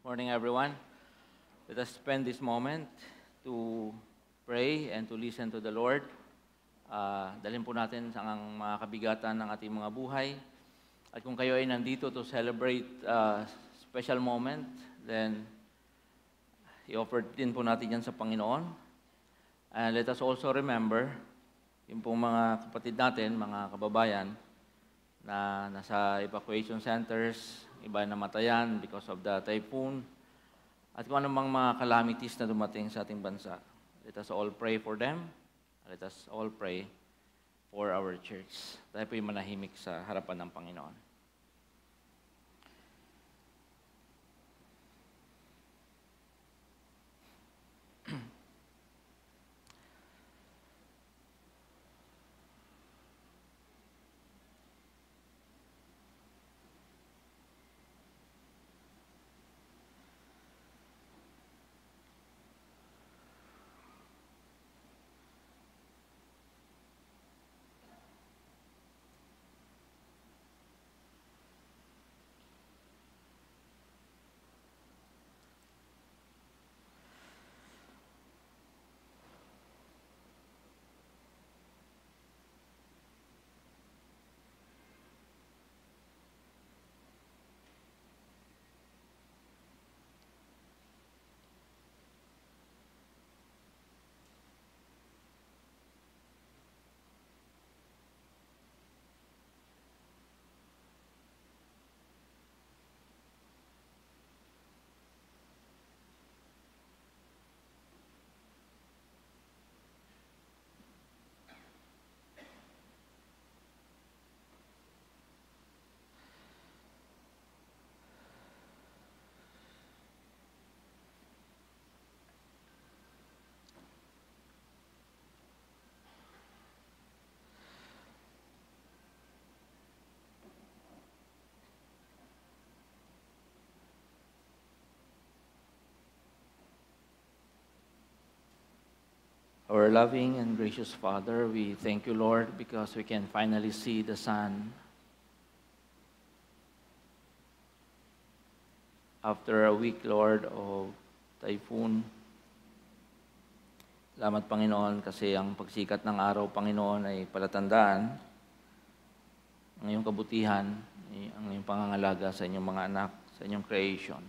Morning, everyone. Let us spend this moment to pray and to listen to the Lord. Dalhin po natin ang mga kabigatan ng ating mga buhay. At kung kayo ay nandito to celebrate special moment, then i-offer din po natin yan sa Panginoon. And let us also remember yung pong mga kapatid natin, mga kababayan, na nasa evacuation centers, iba namatayan because of the typhoon, at kung anumang mga calamities na dumating sa ating bansa. Let us all pray for them. Let us all pray for our church. Tayo po'y manahimik sa harapan ng Panginoon. Our loving and gracious Father, we thank you, Lord, because we can finally see the sun after a week, Lord, of typhoon. Salamat, Panginoon, kasi ang pagsikat ng araw, Panginoon, ay palatandaan ng iyong kabutihan, ang iyong pangangalaga sa inyong mga anak, sa inyong creation.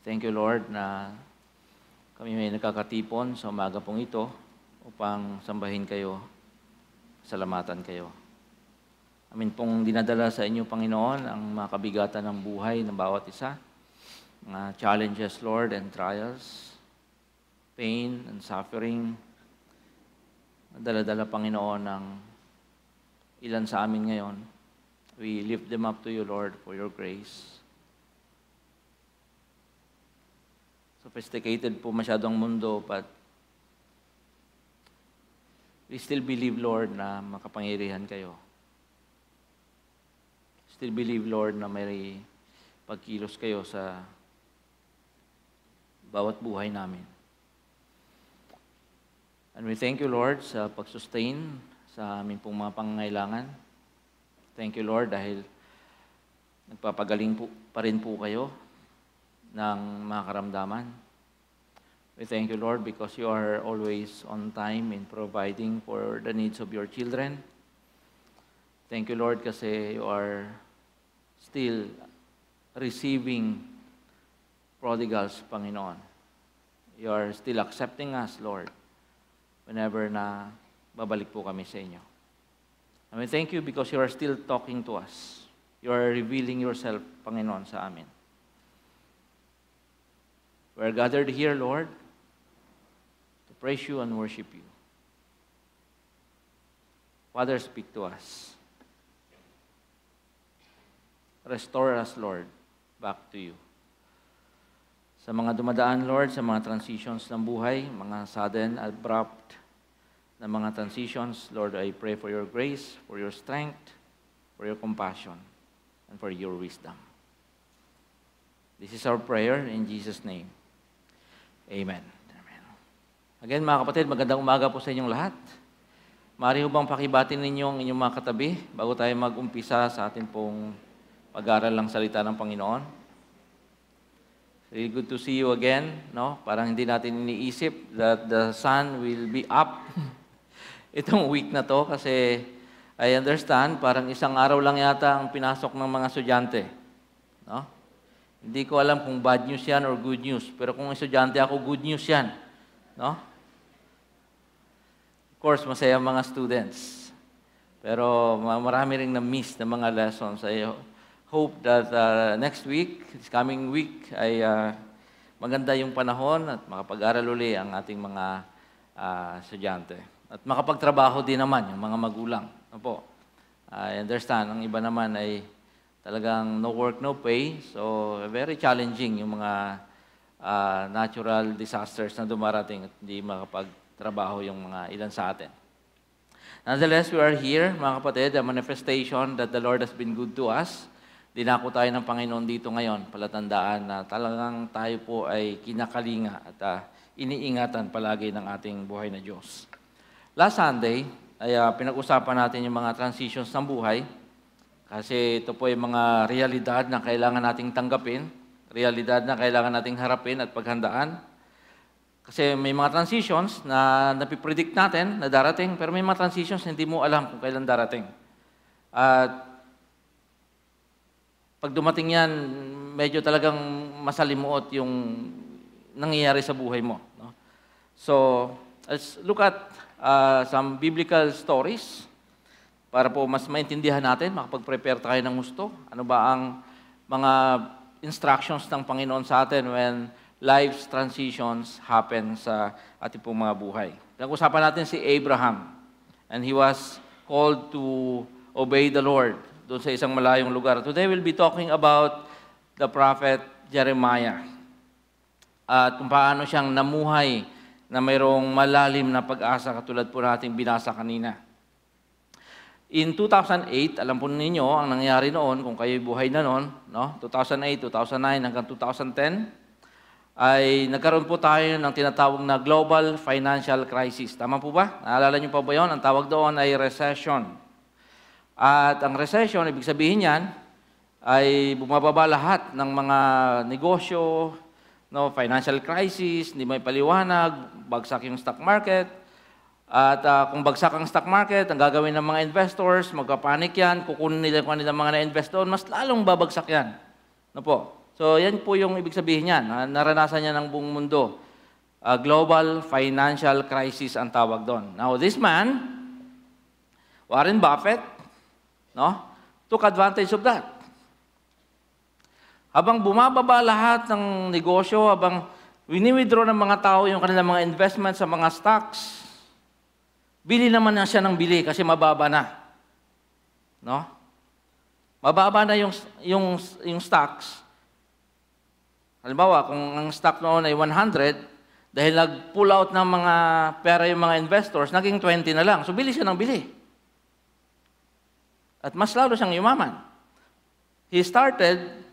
Thank you, Lord, na kami may nakakatipon sa umaga pong ito upang sambahin kayo, salamatan kayo. Amin pong dinadala sa inyo, Panginoon, ang mga kabigatan ng buhay ng bawat isa, mga challenges, Lord, and trials, pain and suffering. Dala-dala, Panginoon, ng ilan sa amin ngayon. We lift them up to you, Lord, for your grace. Sophisticated po masyadong mundo, but we still believe, Lord, na makapangyarihan kayo. Still believe, Lord, na may pagkilos kayo sa bawat buhay namin. And we thank you, Lord, sa pag-sustain sa aming pong mga pangangailangan. Thank you, Lord, dahil nagpapagaling po, pa rin po kayo ng mga karamdaman. We thank you, Lord, because you are always on time in providing for the needs of your children. Thank you, Lord, kasi you are still receiving prodigals, Panginoon. You are still accepting us, Lord, whenever na babalik po kami sa inyo. And we thank you because you are still talking to us. You are revealing yourself, Panginoon, sa amin. We are gathered here, Lord, to praise you and worship you. Father, speak to us. Restore us, Lord, back to you. Sa mga dumadaan, Lord, sa mga transitions ng buhay, mga sudden, abrupt na mga transitions, Lord, I pray for your grace, for your strength, for your compassion, and for your wisdom. This is our prayer in Jesus' name. Amen. Amen. Again, mga kapatid, magandang umaga po sa inyong lahat. Maaari ho bang pakibatin ninyo ang inyong mga katabi bago tayo mag-umpisa sa atin pong pag-aaral ng salita ng Panginoon? Really good to see you again, no? Parang hindi natin iniisip that the sun will be up itong week na to kasi I understand, parang isang araw lang yata ang pinasok ng mga estudyante, no? Hindi ko alam kung bad news yan or good news, pero kung estudyante ako, good news yan, no? Of course, masaya ang mga students. Pero marami ring na-miss na mga lessons. I hope that next week, this coming week, ay maganda yung panahon at makapag-aral uli ang ating mga estudyante. At makapagtrabaho din naman yung mga magulang. Opo. I understand, ang iba naman ay talagang no work, no pay. So, very challenging yung mga natural disasters na dumarating at hindi makapagtrabaho yung mga ilan sa atin. Nonetheless, we are here, mga kapatid, a manifestation that the Lord has been good to us. Dinako tayo ng Panginoon dito ngayon, palatandaan na talagang tayo po ay kinakalinga at iniingatan palagi ng ating buhay na Diyos. Last Sunday, ay pinag-usapan natin yung mga transitions ng buhay kasi ito po yung mga realidad na kailangan nating tanggapin, realidad na kailangan nating harapin at paghandaan. Kasi may mga transitions na napipredict natin na darating, pero may mga transitions na hindi mo alam kung kailan darating. At pag dumating yan, medyo talagang masalimuot yung nangyayari sa buhay mo. No? So, let's look at some biblical stories para po mas maintindihan natin, makapag-prepare tayo ng gusto. Ano ba ang mga instructions ng Panginoon sa atin when life's transitions happen sa ating pong mga buhay. Nag-usapan natin si Abraham, and he was called to obey the Lord doon sa isang malayong lugar. Today we'll be talking about the prophet Jeremiah at kung paano siyang namuhay na mayroong malalim na pag-asa katulad po nating binasa kanina. In 2008, alam po ninyo ang nangyari noon, kung kayo'y buhay na noon, no? 2008, 2009 hanggang 2010, ay nagkaroon po tayo ng tinatawag na global financial crisis. Tama po ba? Naalala niyo pa ba yun? Ang tawag doon ay recession. At ang recession, ibig sabihin yan, ay bumababa lahat ng mga negosyo, no, financial crisis, hindi may paliwanag, bagsak yung stock market. At kung bagsak ang stock market, ang gagawin ng mga investors, magpapanik yan, kukunin nila kung kanilang mga na-investor, mas lalong babagsak yan. No po? So, yan po yung ibig sabihin niyan. Naranasan niya ng buong mundo. Global financial crisis ang tawag doon. Now, this man, Warren Buffett, no, took advantage of that. Habang bumababa lahat ng negosyo, habang wini-withdraw ng mga tao yung kanilang mga investment sa mga stocks, bili naman na siya ng bili kasi mababa na. No? Mababa na yung stocks. Halimbawa, kung ang stock noon ay 100, dahil nag-pull out ng mga pera yung mga investors, naging 20 na lang. So, bili siya ng bili. At mas lalo siyang yumaman. He started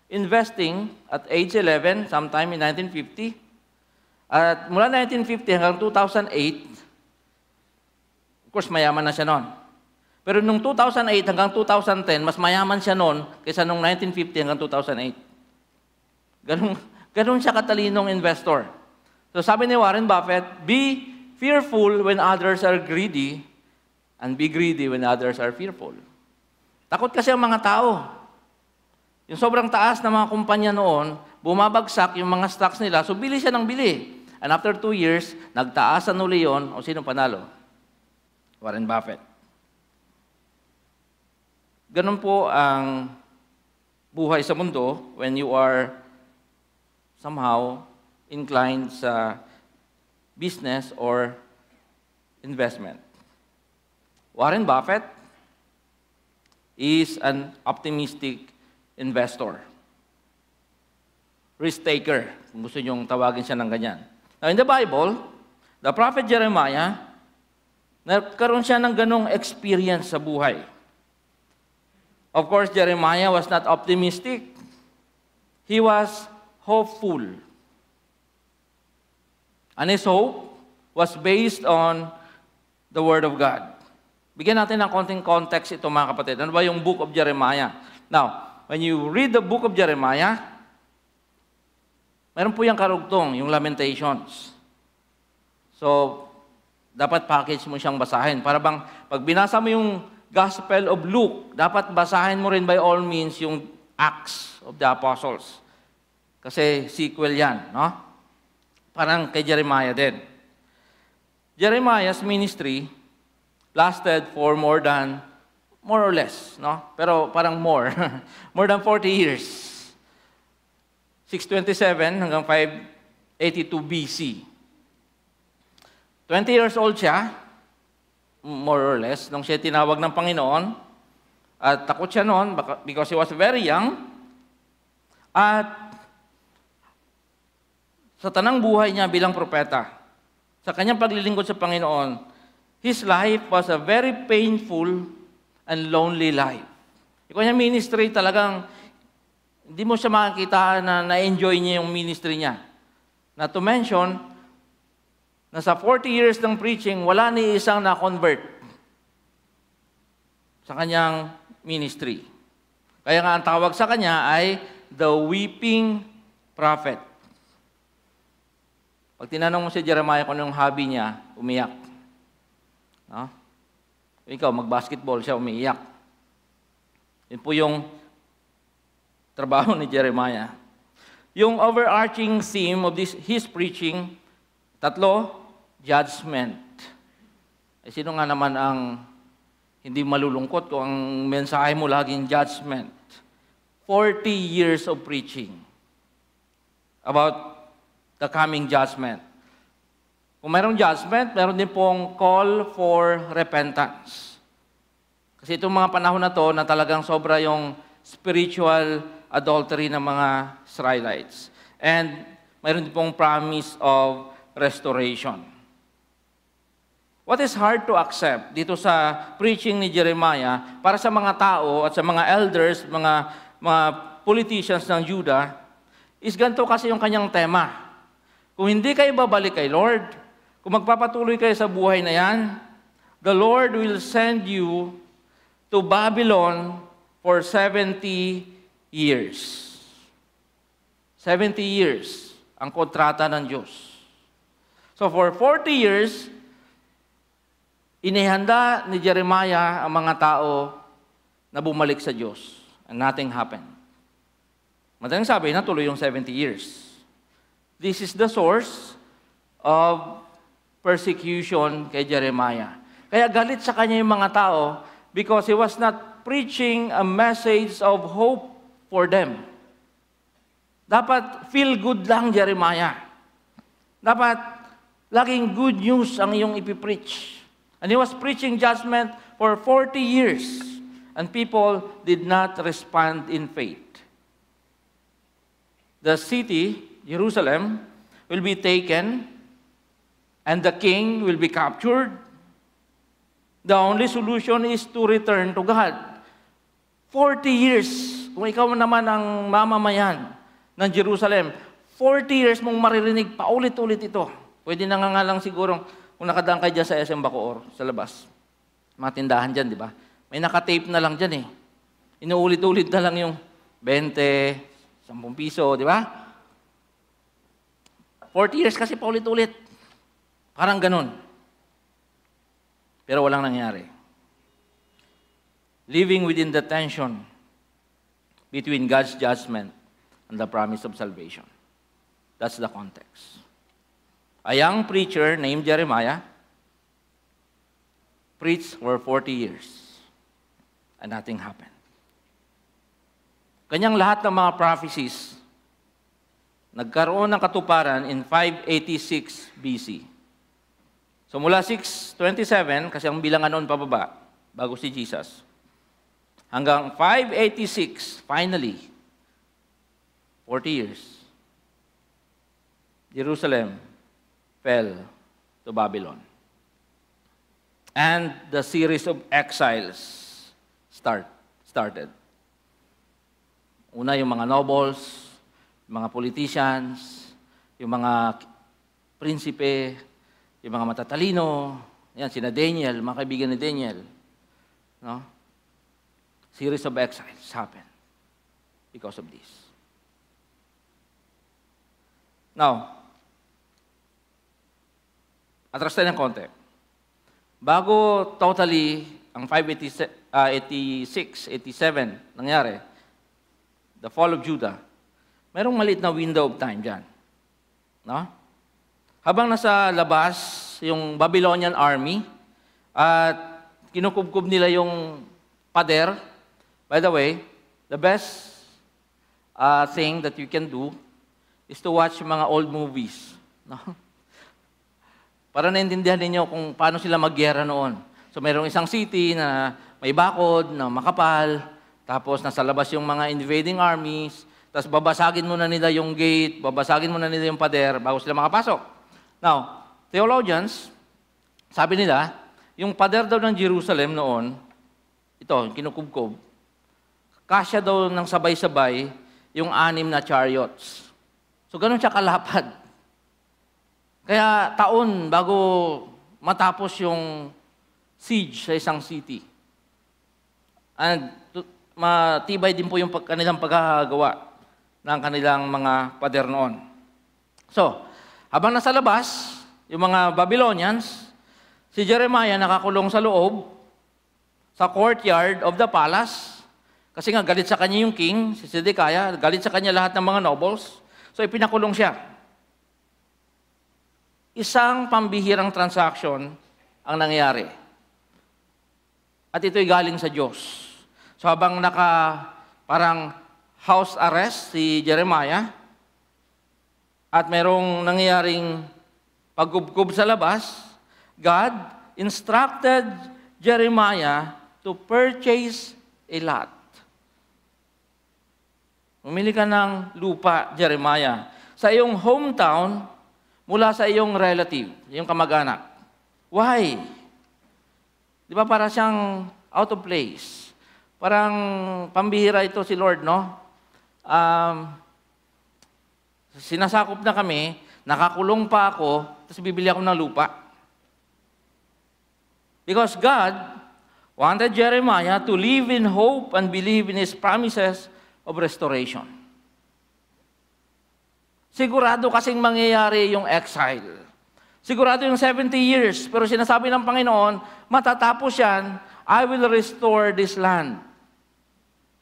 investing at age 11, sometime in 1950. At mula 1950 hanggang 2008, of course, mayaman na siya noon. Pero nung 2008 hanggang 2010, mas mayaman siya noon kaysa nung 1950 hanggang 2008. Ganun siya katalinong investor. So sabi ni Warren Buffett, be fearful when others are greedy and be greedy when others are fearful. Takot kasi ang mga tao. Yung sobrang taas na mga kumpanya noon, bumabagsak yung mga stocks nila, so bili siya ng bili. And after 2 years, nagtaasan uli yun, o sino panalo? Warren Buffett. Ganun po ang buhay sa mundo when you are somehow inclined sa business or investment. Warren Buffett is an optimistic investor. Risk taker, kung gusto niyong tawagin siya ng ganyan. Now in the Bible, the prophet Jeremiah, nagkaroon siya ng ganong experience sa buhay. Of course, Jeremiah was not optimistic. He was hopeful. And his hope was based on the Word of God. Bigyan natin ng konting context ito, mga kapatid. Ano ba yung book of Jeremiah? Now, when you read the book of Jeremiah, Meron po yung karugtong, yung Lamentations. So, dapat package mo siyang basahin. Para bang, pag binasa mo yung Gospel of Luke, dapat basahin mo rin by all means yung Acts of the Apostles. Kasi sequel yan, no? Parang kay Jeremiah din. Jeremiah's ministry lasted for more or less, no? Pero parang more, more than 40 years. 627 hanggang 582 BC. 20 years old siya, more or less, nung siya tinawag ng Panginoon. At takot siya noon because he was very young. At sa tanang buhay niya bilang propeta, sa kanyang paglilingkod sa Panginoon, his life was a very painful and lonely life. Yung kanyang ministry talagang, hindi mo siya makikita na na-enjoy niya yung ministry niya. Not to mention, na sa 40 years ng preaching, wala ni isang na-convert sa kanyang ministry. Kaya nga ang tawag sa kanya ay the weeping prophet. Pag tinanong mo si Jeremiah kung anong hobby niya, umiyak. No? Ikaw, mag-basketball siya, umiiyak. Yun po yung trabaho ni Jeremiah. Yung overarching theme of his preaching, tatlo, judgment. Sino nga naman ang hindi malulungkot kung ang mensahe mo laging judgment? 40 years of preaching about the coming judgment. Kung mayroong judgment, meron din pong call for repentance. Kasi itong mga panahon na to na talagang sobra yung spiritual adultery ng mga Israelites. And mayroon din pong promise of restoration. What is hard to accept dito sa preaching ni Jeremiah para sa mga tao at sa mga elders, mga politicians ng Judah, is ganito kasi yung kanyang tema. Kung hindi kayo babalik kay Lord, kung magpapatuloy kayo sa buhay na yan, the Lord will send you to Babylon for 70 years. 70 years ang kontrata ng Diyos. So for 40 years, inihanda ni Jeremiah ang mga tao na bumalik sa Diyos. And nothing happened. Madaling sabi, natuloy yung 70 years. This is the source of persecution kay Jeremiah. Kaya galit sa kanya yung mga tao because he was not preaching a message of hope for them. Dapat feel good lang, Jeremiah. Dapat laging good news ang iyong ipipreach. And he was preaching judgment for 40 years, and people did not respond in faith. The city, Jerusalem, will be taken, and the king will be captured. The only solution is to return to God. 40 years, kung ikaw naman ang mamamayan ng Jerusalem, 40 years mong maririnig paulit-ulit ito. Pwede na nga lang sigurong kung nakadaan kayo dyan sa SM Bacoor, sa labas. Mga tindahan dyan, di ba? May nakatape na lang dyan eh. Inuulit-ulit na lang yung 20, 10 piso, di ba? 40 years kasi paulit-ulit. Parang ganun. Pero walang nangyari. Living within the tension between God's judgment and the promise of salvation. That's the context. A young preacher named Jeremiah preached for 40 years and nothing happened. Kanyang lahat ng mga prophecies nagkaroon ng katuparan in 586 BC. So mula 627, kasi ang bilangan noon pababa, bago si Jesus, hanggang 586, finally, 40 years, Jerusalem fell to Babylon. And the series of exiles started. Una yung mga nobles, yung mga politicians, yung mga prinsipe, yung mga matatalino, yan, sina Daniel, mga kaibigan ni Daniel. No? Series of exiles happened because of this. Now, atras tayo ng konti. Bago totally ang 586, 87 nangyari, the fall of Judah, merong maliit na window of time dyan. No? Habang nasa labas yung Babylonian army at kinukubkub nila yung pader, by the way, the best thing that you can do is to watch mga old movies. No? Para naintindihan ninyo kung paano sila magyera noon. So mayroong isang city na may bakod, na makapal, tapos nasa labas yung mga invading armies, tapos babasagin muna nila yung gate, babasagin muna nila yung pader bago sila makapasok. Now, theologians, sabi nila, yung pader daw ng Jerusalem noon, ito, kinukubkob, kasya daw ng sabay-sabay yung 6 na chariots. So, ganun siya kalapad. Kaya taon bago matapos yung siege sa isang city. And matibay din po yung kanilang pagkagawa ng kanilang mga pader noon. So, habang nasa labas, yung mga Babylonians, si Jeremiah nakakulong sa loob, sa courtyard of the palace, kasi nga galit sa kanya yung king, si Zedekiah, galit sa kanya lahat ng mga nobles, so ipinakulong siya. Isang pambihirang transaction ang nangyari. At ito'y galing sa Diyos. So habang parang house arrest si Jeremiah, at merong nangyaring pagkubkob sa labas, God instructed Jeremiah to purchase a lot. Umili ka ng lupa, Jeremiah, sa iyong hometown mula sa iyong relative, iyong kamag-anak. Why? Di ba para siyang out of place? Parang pambihira ito si Lord, no? Sinasakop na kami, nakakulong pa ako, tapos bibili ako ng lupa. Because God wanted Jeremiah to live in hope and believe in His promises of restoration. Sigurado kasing mangyayari yung exile. Sigurado yung 70 years. Pero sinasabi ng Panginoon, matatapos yan, I will restore this land.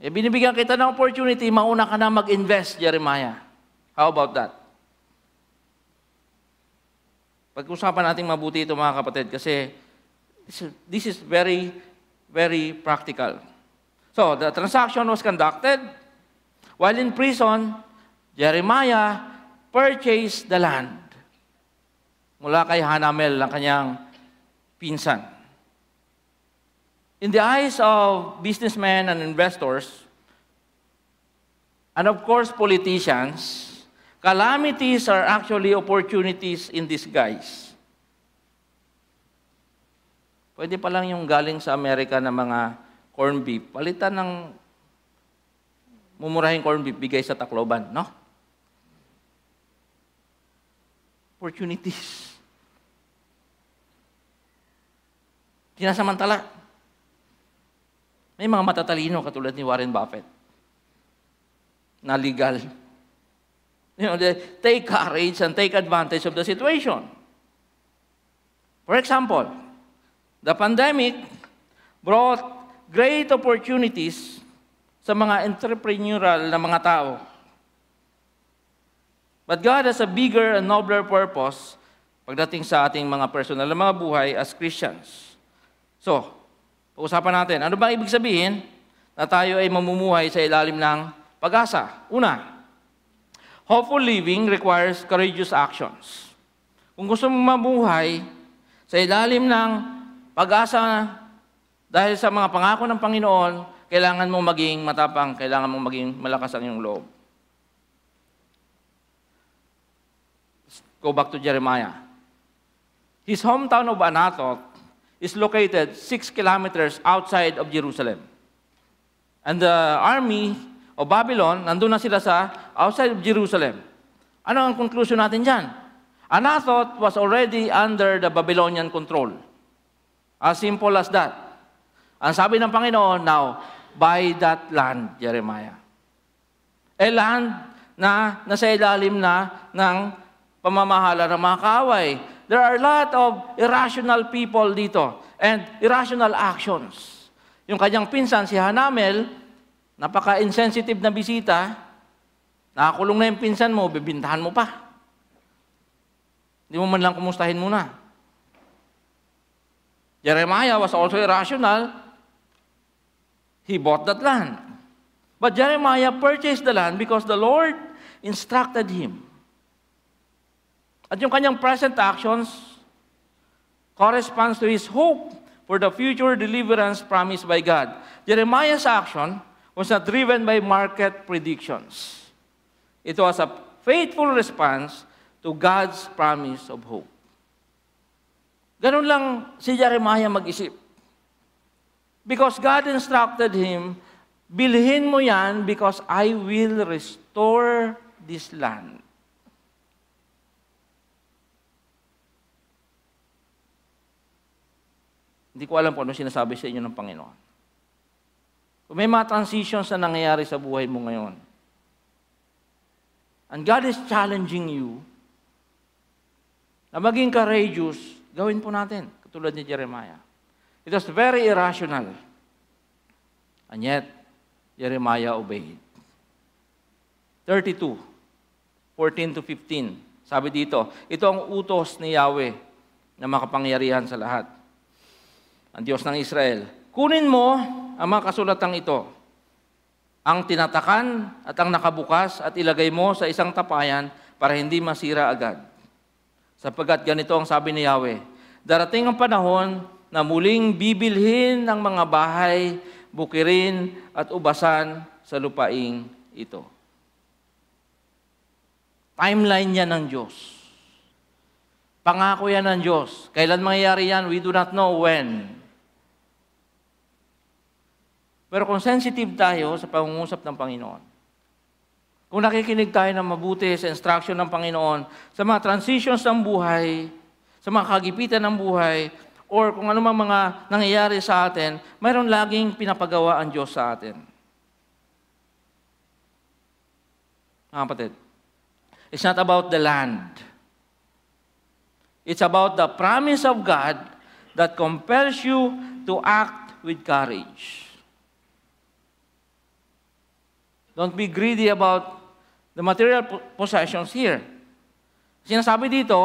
Binibigyan kita ng opportunity, mauna ka na mag-invest, Jeremiah. How about that? Pag-usapan natin mabuti ito, mga kapatid, kasi this is very, very practical. So, the transaction was conducted. While in prison, Jeremiah purchased the land mula kay Hanamel, ang kanyang pinsan. In the eyes of businessmen and investors, and of course politicians, calamities are actually opportunities in disguise. Pwede pa lang yung galing sa Amerika na mga corned beef, palitan ng mumurahing corned beef, bigay sa Tacloban, no? Opportunities. Sinasamantala. May mga matatalino katulad ni Warren Buffett na legal. You know, they take courage and take advantage of the situation. For example, the pandemic brought great opportunities sa mga entrepreneurial na mga tao. But God has a bigger and nobler purpose pagdating sa ating mga personal na mga buhay as Christians. So, pag-usapan natin, ano ba ibig sabihin na tayo ay mamumuhay sa ilalim ng pag-asa? Una, hopeful living requires courageous actions. Kung gusto mong mabuhay sa ilalim ng pag-asa dahil sa mga pangako ng Panginoon, kailangan mong maging matapang, kailangan mong maging malakas ang iyong loob. Go back to Jeremiah. His hometown of Anathoth is located 6 kilometers outside of Jerusalem. And the army of Babylon, nandun na sila sa outside of Jerusalem. Ano ang conclusion natin dyan? Anathoth was already under the Babylonian control. As simple as that. Ang sabi ng Panginoon, now, buy that land, Jeremiah. A land na nasa ilalim na ng pamamahala ng mga kaaway. There are a lot of irrational people dito and irrational actions. Yung kanyang pinsan, si Hanamel, napaka-insensitive na bisita, nakakulong na yung pinsan mo, bibintahan mo pa. Hindi mo man lang kumustahin muna. Jeremiah was also irrational. He bought that land. But Jeremiah purchased the land because the Lord instructed him. At yung kanyang present actions corresponds to his hope for the future deliverance promised by God. Jeremiah's action was not driven by market predictions. It was a faithful response to God's promise of hope. Ganun lang si Jeremiah mag-isip. Because God instructed him, bilhin mo yan because I will restore this land. Hindi ko alam kung ano sinasabi sa inyo ng Panginoon. Kung may mga transitions na nangyayari sa buhay mo ngayon, and God is challenging you na maging courageous, gawin po natin, katulad ni Jeremiah. It was very irrational. And yet, Jeremiah obeyed. 32, 14 to 15. Sabi dito, ito ang utos ni Yahweh na makapangyarihan sa lahat. Ang Diyos ng Israel, kunin mo ang mga kasulatang ito, ang tinatakan at ang nakabukas at ilagay mo sa isang tapayan para hindi masira agad. Sapagkat ganito ang sabi ni Yahweh, darating ang panahon na muling bibilhin ng mga bahay, bukirin at ubasan sa lupaing ito. Timeline yan ng Diyos. Pangako yan ng Diyos. Kailan mangyayari yan? We do not know when. Pero kung sensitive tayo sa pangungusap ng Panginoon, kung nakikinig tayo ng mabuti sa instruction ng Panginoon, sa mga transitions ng buhay, sa mga kagipitan ng buhay, or kung ano mga nangyayari sa atin, mayroon laging pinapagawa ang Diyos sa atin. Mga kapatid, it's not about the land. It's about the promise of God that compels you to act with courage. Don't be greedy about the material possessions here. Sinasabi dito,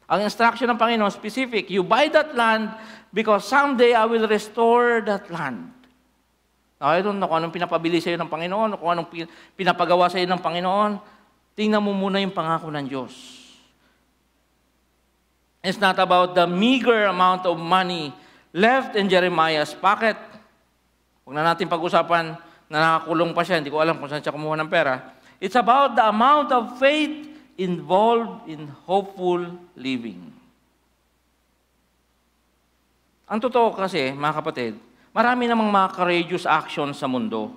ang instruction ng Panginoon specific, you buy that land because someday I will restore that land. Now, I don't know kung anong pinapabili sa iyo ng Panginoon, kung anong pinapagawa sa iyo ng Panginoon. Tingnan mo muna yung pangako ng Diyos. It's not about the meager amount of money left in Jeremiah's pocket. Huwag na natin pag-usapan na nakakulong pa siya, hindi ko alam kung saan siya kumuha ng pera. It's about the amount of faith involved in hopeful living. Ang totoo kasi, mga kapatid, marami namang mga courageous actions sa mundo.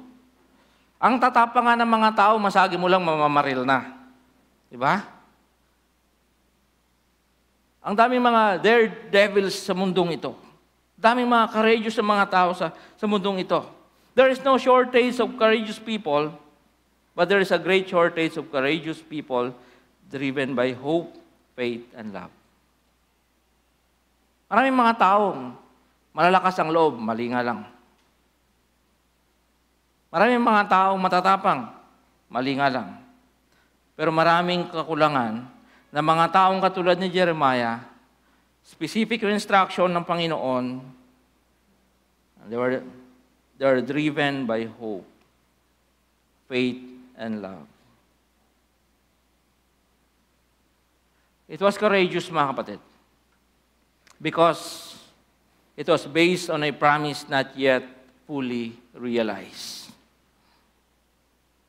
Ang tatapangan ng mga tao, masagi mo lang mamamaril na. Di ba? Ang daming mga daredevils sa mundong ito. Daming mga courageous sa mga tao sa mundong ito. There is no shortage of courageous people, but there is a great shortage of courageous people driven by hope, faith, and love. Maraming mga taong malalakas ang loob, mali nga lang. Maraming mga taong matatapang, mali nga lang. Pero maraming kakulangan na mga taong katulad ni Jeremiah, specific instruction ng Panginoon, they are driven by hope, faith, and love. It was courageous, mga kapatid, because it was based on a promise not yet fully realized.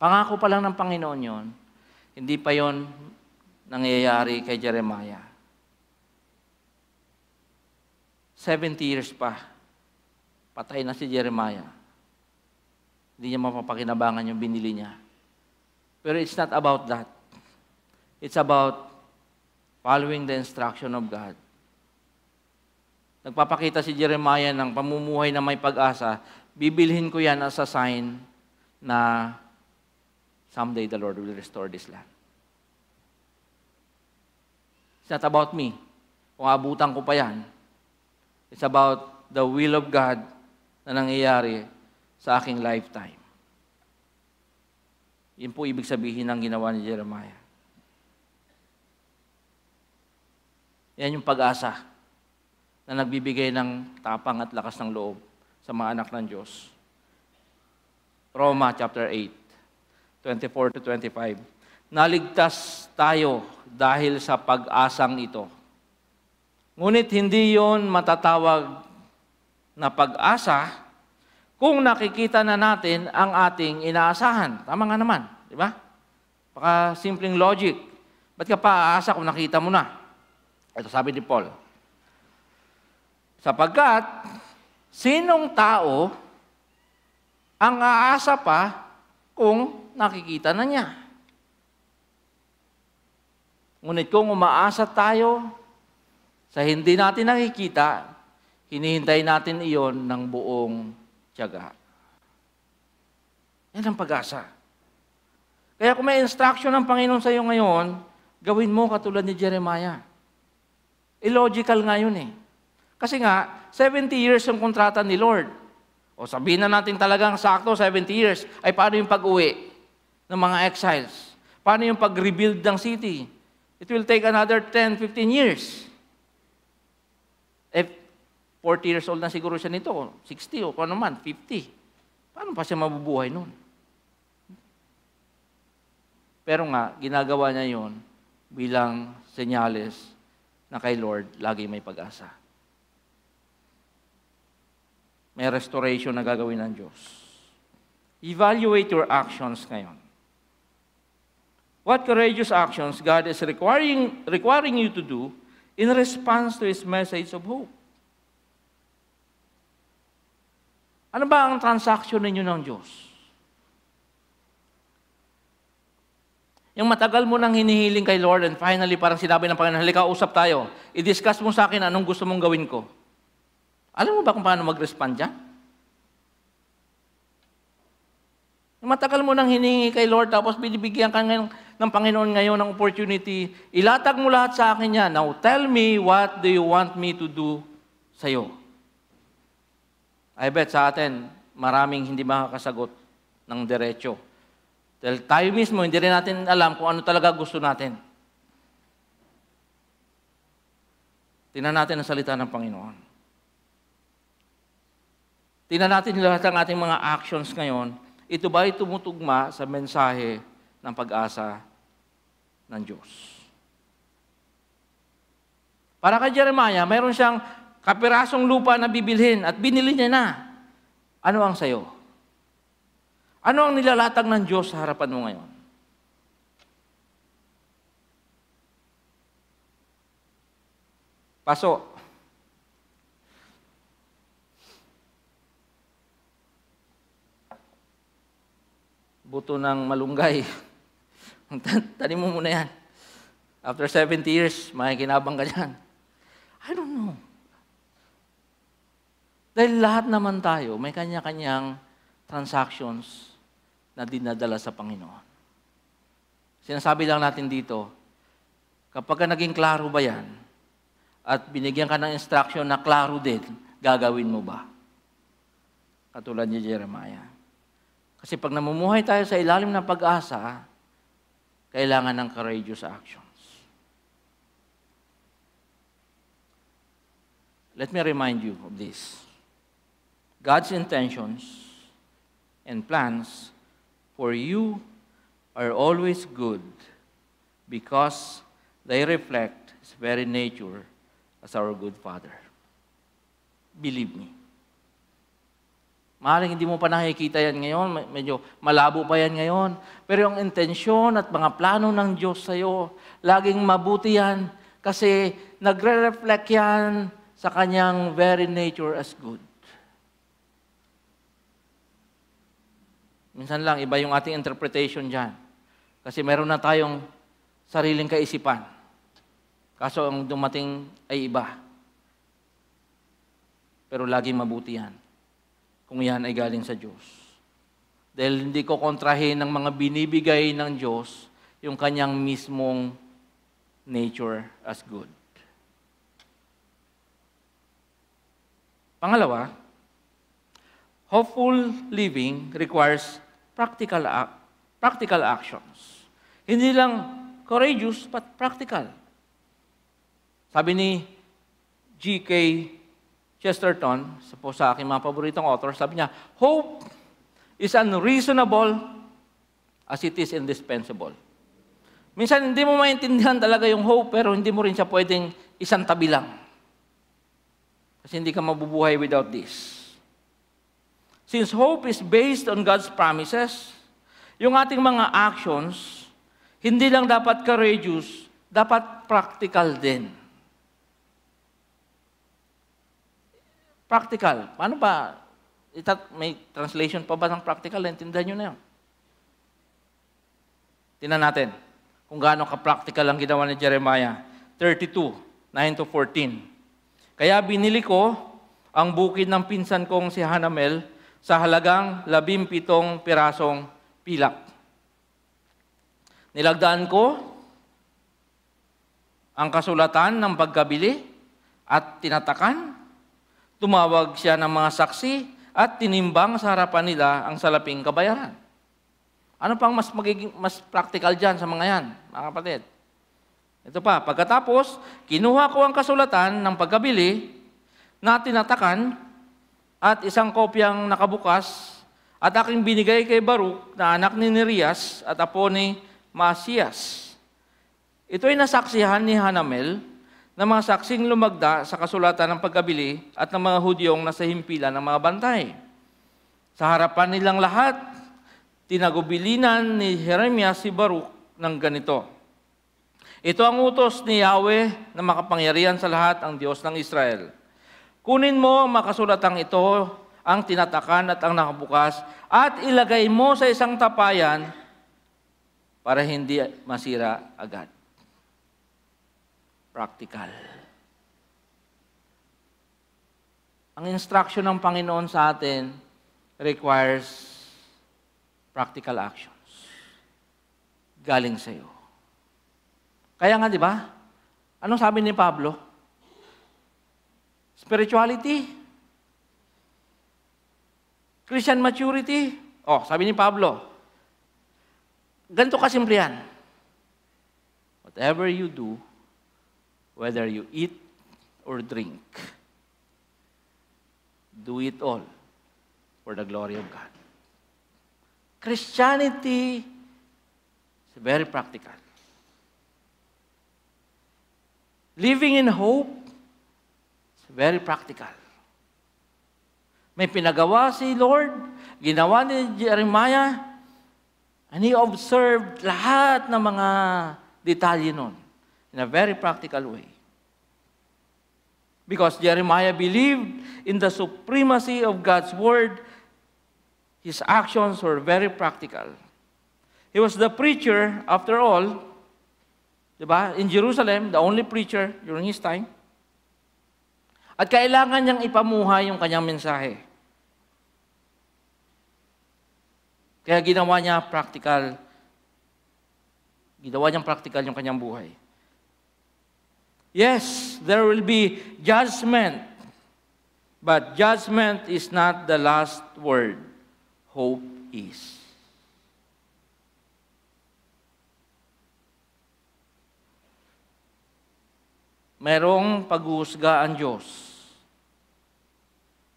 Pangako pa lang ng Panginoon yon, hindi pa yon nangyayari kay Jeremiah. 70 years pa, patay na si Jeremiah. Hindi niya mapapakinabangan yung binili niya. Pero it's not about that. It's about following the instruction of God. Nagpapakita si Jeremiah ng pamumuhay na may pag-asa, bibilhin ko yan as a sign na someday the Lord will restore this land. It's not about me. Kung abutan ko pa yan. It's about the will of God na nangyayari sa aking lifetime. Yun po ibig sabihin ng ginawa ni Jeremiah. Yan yung pag-asa na nagbibigay ng tapang at lakas ng loob sa mga anak ng Diyos. Roma chapter 8, 24 to 25. Naligtas tayo dahil sa pag-asang ito. Ngunit hindi yon matatawag na pag-asa kung nakikita na natin ang ating inaasahan. Tama nga naman, di ba? Baka simpleng logic. Ba't ka pa aasa kung nakita mo na? Ito sabi ni Paul. Sapagkat, sinong tao ang aasa pa kung nakikita na niya? Ngunit kung umaasa tayo sa hindi natin nakikita, hinihintay natin iyon ng buong tiyaga. Yan ang pag-asa. Kaya kung may instruction ng Panginoon sa iyo ngayon, gawin mo katulad ni Jeremiah. Illogical nga yun eh. Kasi nga, 70 years yung kontrata ni Lord. O sabihin na natin talagang sakto, 70 years. Ay paano yung pag-uwi ng mga exiles? Paano yung pag-rebuild ng city? It will take another 10, 15 years. If 40 years old na siguro siya nito, 60 o kung ano man, 50. Paano pa siya mabubuhay nun? Pero nga, ginagawa niya yon bilang senyales na kay Lord lagi may pag-asa. May restoration na gagawin ng Diyos. Evaluate your actions ngayon. What courageous actions God is requiring you to do in response to His message of hope? Ano ba ang transaction ninyo ng Diyos? Yung matagal mo nang hinihiling kay Lord and finally parang sinabi ng Panginoon, halika, usap tayo. I-discuss mo sa akin anong gusto mong gawin ko. Alam mo ba kung paano mag-respond dyan? Yung matagal mo nang hiningi kay Lord tapos binibigyan ka ng Panginoon ngayon ng opportunity, ilatag mo lahat sa akin yan. Now, tell me what do you want me to do sa'yo? I bet sa atin, maraming hindi makakasagot ng diretso. Dahil tayo mismo, hindi rin natin alam kung ano talaga gusto natin. Tingnan natin ang salita ng Panginoon. Tingnan natin lahat ng ating mga actions ngayon. Ito ba ay tumutugma sa mensahe ng pag-asa ng Diyos? Para kay Jeremiah, mayroon siyang kapirasong lupa na bibilhin at binili niya na. Ano ang sayo? Ano ang nilalatag ng Diyos sa harapan mo ngayon? Paso. Buto ng malunggay. Tanim mo muna yan. After 70 years, makikinabang ka dyan. I don't know. Dahil lahat naman tayo, may kanya-kanyang transactions na dinadala sa Panginoon. Sinasabi lang natin dito, kapag naging klaro ba yan, at binigyan ka ng instruction na klaro din, gagawin mo ba? Katulad ni Jeremiah. Kasi pag namumuhay tayo sa ilalim ng pag-asa, kailangan ng courageous actions. Let me remind you of this. God's intentions and plans for you are always good because they reflect His very nature as our good Father. Believe me. Maaaring hindi mo pa nakikita yan ngayon, medyo malabo pa yan ngayon. Pero yung intensyon at mga plano ng Diyos sa'yo, laging mabuti yan kasi nagre-reflect yan sa Kanyang very nature as good. Minsan lang, iba yung ating interpretation dyan. Kasi meron na tayong sariling kaisipan. Kaso ang dumating ay iba. Pero laging mabuti yan. Kung yan ay galing sa Diyos. Dahil hindi ko kontrahin ng mga binibigay ng Diyos yung kanyang mismong nature as good. Pangalawa, hopeful living requires practical actions. Hindi lang courageous, but practical. Sabi ni G.K. Chesterton, sa aking mga paboritong author, sabi niya, hope is unreasonable as it is indispensable. Minsan, hindi mo maintindihan talaga yung hope, pero hindi mo rin siya pwedeng isang tabi lang. Kasi hindi ka mabubuhay without this. Since hope is based on God's promises, yung ating mga actions, hindi lang dapat courageous, dapat practical din. Practical. Paano ba? May translation pa ba ng practical? Intindihan nyo na yun. Tingnan natin kung gaano ka-practical ang ginawa ni Jeremiah. 32, 9-14. Kaya binili ko ang bukid ng pinsan kong si Hanamel sa halagang 17 pirasong pilak. Nilagdaan ko ang kasulatan ng pagkabili at tinatakan. Tumawag siya ng mga saksi at tinimbang sa harapan nila ang salaping kabayaran. Ano pang mas practical dyan sa mga yan, mga kapatid? Ito pa, pagkatapos, kinuha ko ang kasulatan ng pagkabili na tinatakan at isang kopyang nakabukas at aking binigay kay Baruch na anak ni Nerias at apo ni Maasiyas. Ito ay nasaksihan ni Hanamel na mga saksing lumagda sa kasulatan ng pagkabili at ng mga Hudyong nasa himpilan ng mga bantay. Sa harapan nilang lahat, tinagubilinan ni Jeremias si Baruch ng ganito. Ito ang utos ni Yahweh na makapangyarihan sa lahat ang Diyos ng Israel. Kunin mo ang makasulatang ito, ang tinatakan at ang nakabukas, at ilagay mo sa isang tapayan para hindi masira agad. Practical. Ang instruction ng Panginoon sa atin requires practical actions. Galing sa iyo. Kaya nga, di ba? Anong sabi ni Pablo? Spirituality. Christian maturity. Oh, sabi ni Pablo, ganito kasimple yan. Whatever you do, whether you eat or drink, do it all for the glory of God. Christianity is very practical. Living in hope is very practical. May pinagawa si Lord, ginawa ni Jeremiah, and he observed lahat ng mga detalye nun in a very practical way. Because Jeremiah believed in the supremacy of God's word, his actions were very practical. He was the preacher, after all, diba? In Jerusalem, the only preacher during his time. At kailangan niyang ipamuhay yung kanyang mensahe. Kaya ginawa niya practical. Ginawa niyang practical yung kanyang buhay. Yes, there will be judgment. But judgment is not the last word. Hope is. Merong paghuhusga ang Diyos.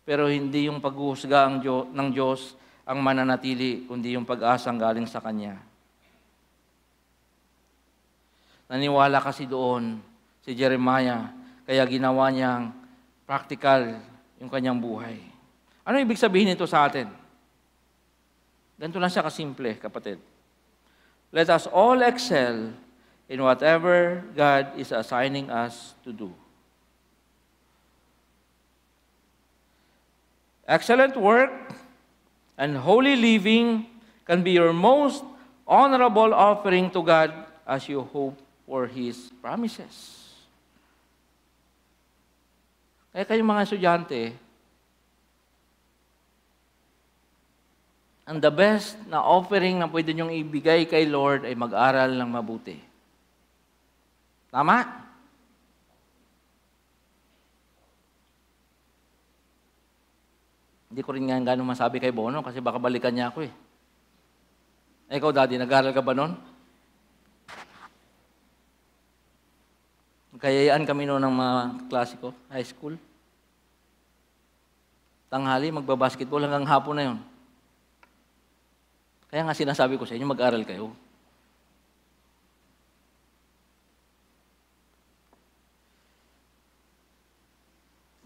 Pero hindi yung paghuhusga ng Diyos ang mananatili, kundi yung pag-asang galing sa Kanya. Naniwala kasi doon si Jeremiah, kaya ginawa niyang practical yung kanyang buhay. Ano ibig sabihin nito sa atin? Ganito lang siya kasimple, kapatid. Let us all excel in whatever God is assigning us to do. Excellent work and holy living can be your most honorable offering to God as you hope for His promises. Kaya kayong mga estudyante, ang the best na offering na pwede niyong ibigay kay Lord ay mag-aral ng mabuti. Tama? Hindi ko rin nga gano'ng masabi kay Bono kasi baka balikan niya ako eh. Ikaw, Daddy, nag-aaral ka ba nun? Kayayaan kami noon ng mga klase ko, high school. Tanghali, magbabasketball hanggang hapon na yun. Kaya nga sinasabi ko sa inyo, mag-aral kayo.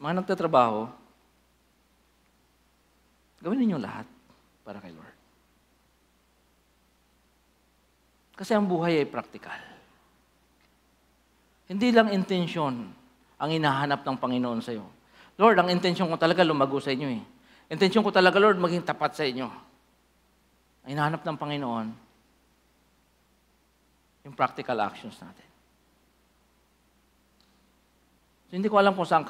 Mga nagtatrabaho, gawin ninyo lahat para kay Lord. Kasi ang buhay ay praktikal. Hindi lang intensyon ang hinahanap ng Panginoon sa iyo. Lord, ang intensyon ko talaga lumago sa inyo eh. Intensyon ko talaga, Lord, maging tapat sa inyo. Ang hinahanap ng Panginoon, yung practical actions natin. So, hindi ko alam kung saan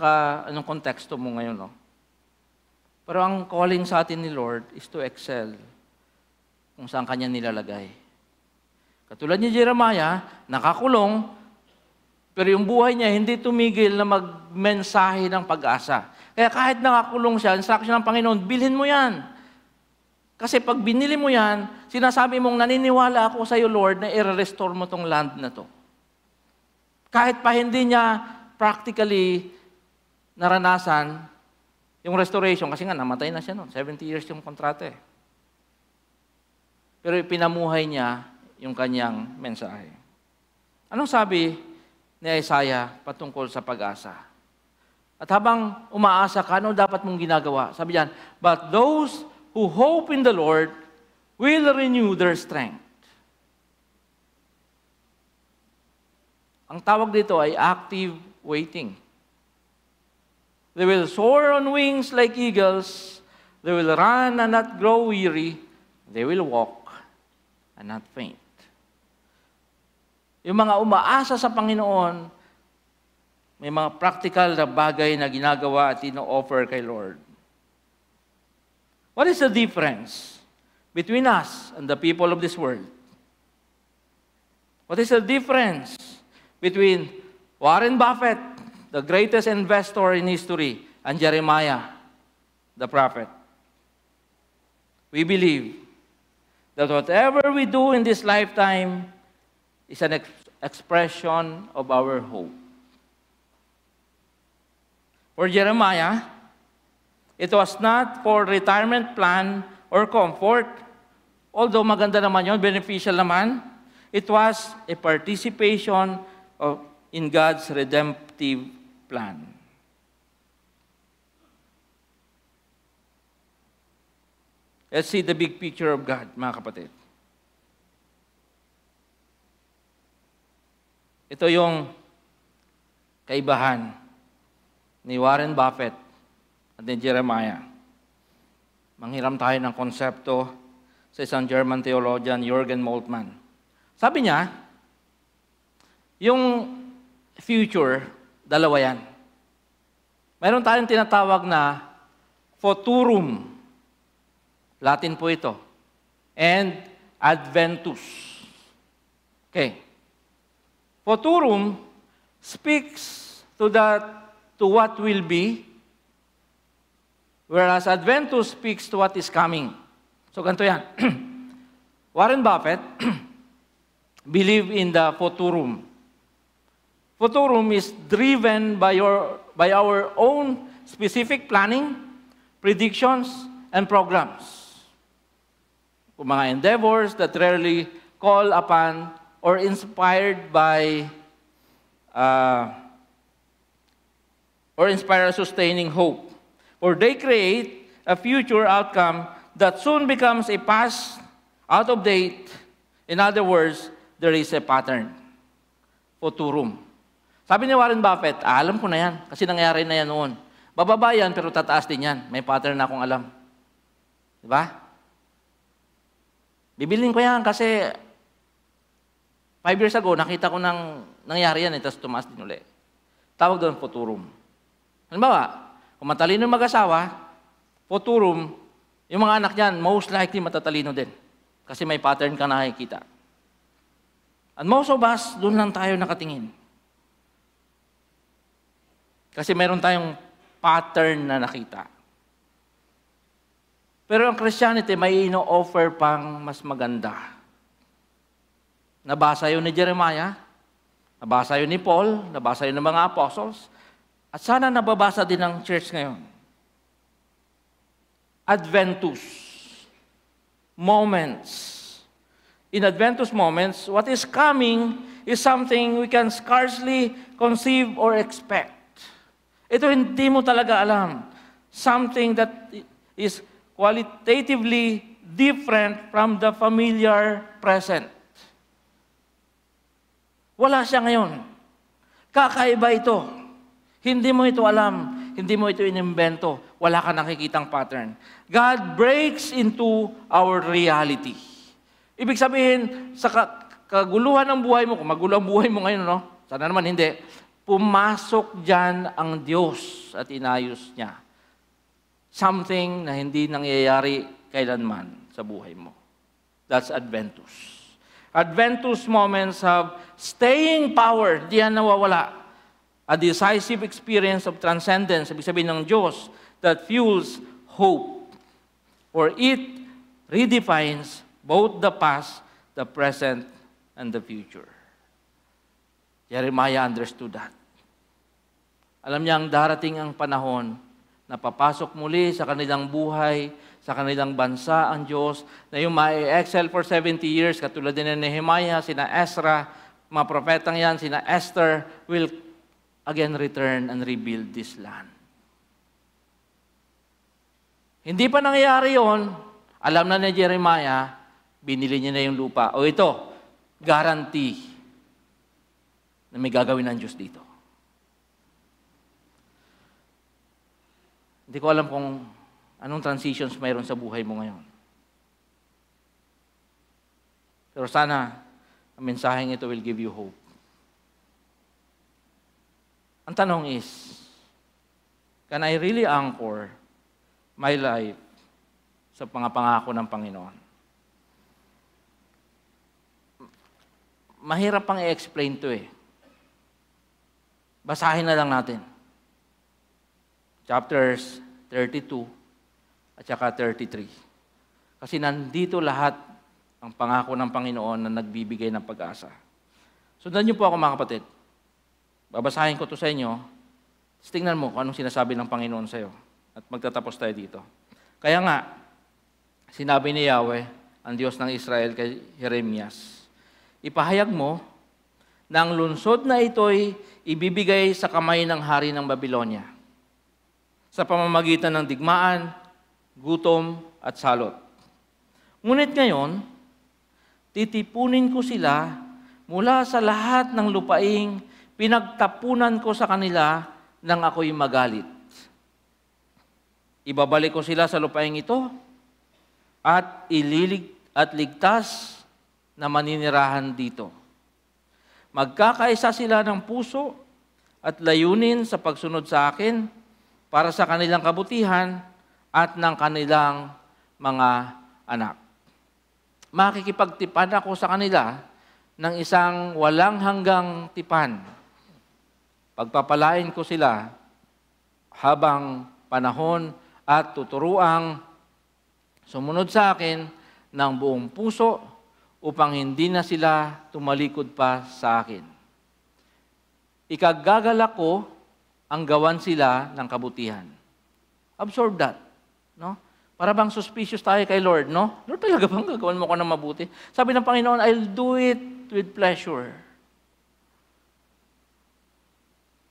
anong konteksto mo ngayon, no? Pero ang calling sa atin ni Lord is to excel kung saan Kanya nilalagay. Katulad ni Jeremiah, nakakulong, pero yung buhay niya hindi tumigil na magmensahe ng pag-asa. Kaya kahit nakakulong siya, instruction ng Panginoon, bilhin mo yan. Kasi pag binili mo yan, sinasabi mong naniniwala ako sa iyo, Lord, na i-restore mo tong land na to. Kahit pa hindi niya practically naranasan yung restoration, kasi nga namatay na siya noon. 70 years yung kontrata eh. Pero pinamuhay niya yung kanyang mensahe. Anong sabi ni Isaiah patungkol sa pag-asa? At habang umaasa ka, ano dapat mong ginagawa? Sabi diyan, but those who hope in the Lord will renew their strength. Ang tawag dito ay active waiting. They will soar on wings like eagles. They will run and not grow weary. They will walk and not faint. Yung mga umaasa sa Panginoon, may mga practical na bagay na ginagawa at ino-offer kay Lord. What is the difference between us and the people of this world? What is the difference between Warren Buffett, the greatest investor in history, and Jeremiah, the prophet? We believe that whatever we do in this lifetime is an expression of our hope. For Jeremiah, it was not for retirement plan or comfort. Although maganda naman yun, beneficial naman, it was a participation in God's redemptive plan. Let's see the big picture of God, mga kapatid. Ito yung kaibahan ni Warren Buffett at ni Jeremiah. Manghiram tayo ng konsepto sa isang German theologian, Jürgen Moltmann. Sabi niya, yung future, dalawa yan. Mayroon tayong tinatawag na futurum. Latin po ito. And adventus. Okay. Futurum speaks to what will be, whereas adventus speaks to what is coming. So ganito yan. Warren Buffett believe in the futurum. Futurum is driven by our own specific planning, predictions, and programs. Mga endeavors that rarely call upon or inspired by or inspire a sustaining hope. Or they create a future outcome that soon becomes a past, out of date. In other words, there is a pattern. Futurum. Sabi ni Warren Buffett, alam ko na yan, kasi nangyari na yan noon. Bababa yan, pero tataas din yan. May pattern na akong alam. Diba? Bibilin ko yan kasi 5 years ago, nakita ko nang nangyari yan, tapos tumaas din ulit. Tawag doon, futurum. Halimbawa, kung matalino yung mag-asawa, futurum, yung mga anak niyan, most likely matatalino din. Kasi may pattern ka nakikita. And most of us, doon lang tayo nakatingin. Kasi meron tayong pattern na nakita. Pero ang Christianity may ino-offer pang mas maganda. Nabasa yun ni Jeremiah, nabasa yun ni Paul, nabasa yun ng mga apostles, at sana nababasa din ng church ngayon. Adventus. Moments. In Adventus moments, what is coming is something we can scarcely conceive or expect. Ito hindi mo talaga alam. Something that is qualitatively different from the familiar present. Wala siya ngayon. Kakaiba ito. Hindi mo ito alam. Hindi mo ito inimbento. Wala ka nakikitang pattern. God breaks into our reality. Ibig sabihin, sa kaguluhan ng buhay mo, kung magulo ang buhay mo ngayon, no? Sana naman hindi, pumasok dyan ang Diyos at inayos niya. Something na hindi nangyayari kailanman sa buhay mo. That's Adventus. Adventus moments have staying power. Di yan nawawala. A decisive experience of transcendence, ibig sabihin ng Diyos, that fuels hope. For it redefines both the past, the present, and the future. Jeremiah understood that. Alam niya ang darating ang panahon na papasok muli sa kanilang buhay, sa kanilang bansa ang Diyos, na yung ma-excel for 70 years, katulad din ni Nehemiah, sina Ezra, mga propetang yan, sina Esther, will again return and rebuild this land. Hindi pa nangyayari yon, alam na ni Jeremiah, binili niya na yung lupa. O ito, guarantee na may gagawin ng Diyos dito. Hindi ko alam kung anong transitions mayroon sa buhay mo ngayon. Pero sana, ang mensaheng ito will give you hope. Ang tanong is, can I really anchor my life sa pangako ng Panginoon? Mahirap pang i-explain to eh. Basahin na lang natin. Chapters 32 at saka 33. Kasi nandito lahat ang pangako ng Panginoon na nagbibigay ng pag-asa. Sundan niyo po ako mga kapatid. Babasahin ko to sa inyo. Tingnan mo kung anong sinasabi ng Panginoon sa iyo. At magtatapos tayo dito. Kaya nga, sinabi ni Yahweh, ang Diyos ng Israel kay Jeremias, ipahayag mo na ang lungsod na ito'y ibibigay sa kamay ng hari ng Babylonia sa pamamagitan ng digmaan, gutom at salot. Ngunit ngayon, titipunin ko sila mula sa lahat ng lupaing pinagtapunan ko sa kanila nang ako'y magalit. Ibabalik ko sila sa lupaing ito at ligtas na maninirahan dito. Magkakaisa sila ng puso at layunin sa pagsunod sa akin para sa kanilang kabutihan at ng kanilang mga anak. Makikipagtipan ako sa kanila ng isang walang hanggang tipan. Pagpapalain ko sila habang panahon at tuturuang sumunod sa akin ng buong puso upang hindi na sila tumalikod pa sa akin. Ikagagalak ko ang gawan sila ng kabutihan. Absorb that. No? Para bang suspicious tayo kay Lord, no? Lord, talaga bang gagawin mo ko ng mabuti? Sabi ng Panginoon, I'll do it with pleasure.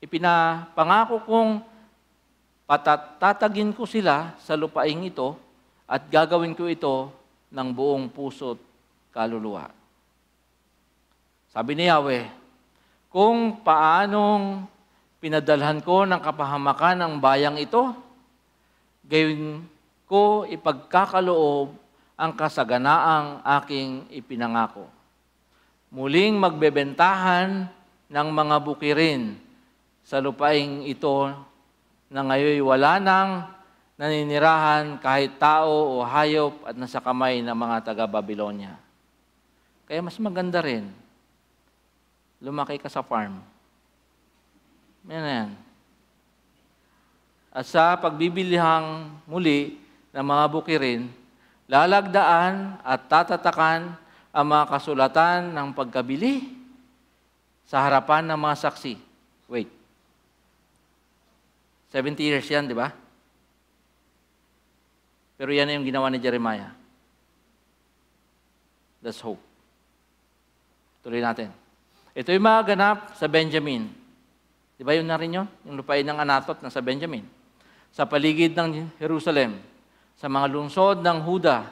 Ipinapangako kong patatagin ko sila sa lupaing ito at gagawin ko ito ng buong puso't kaluluwa. Sabi ni Yahweh, kung paanong pinadalhan ko ng kapahamakan ang bayang ito, gayon ko ipagkakaloob ang kasaganaang aking ipinangako. Muling magbebentahan ng mga bukirin sa lupaing ito na ngayon wala nang naninirahan kahit tao o hayop at nasa kamay ng mga taga-Babylonia. Kaya mas maganda rin, lumaki ka sa farm. Yan. at sa pagbibilihang muli ng mga bukirin, lalagdaan at tatatakan ang mga kasulatan ng pagkabili sa harapan ng mga saksi. Wait. 70 years yan, di ba? Pero yan yung ginawa ni Jeremiah. Let's hope. Tuloy natin. Ito yung mga ganap sa Benjamin. Di ba yun na rin yun? Yung lupain ng Anatot na sa Benjamin. Sa paligid ng Jerusalem, sa mga lungsod ng Huda,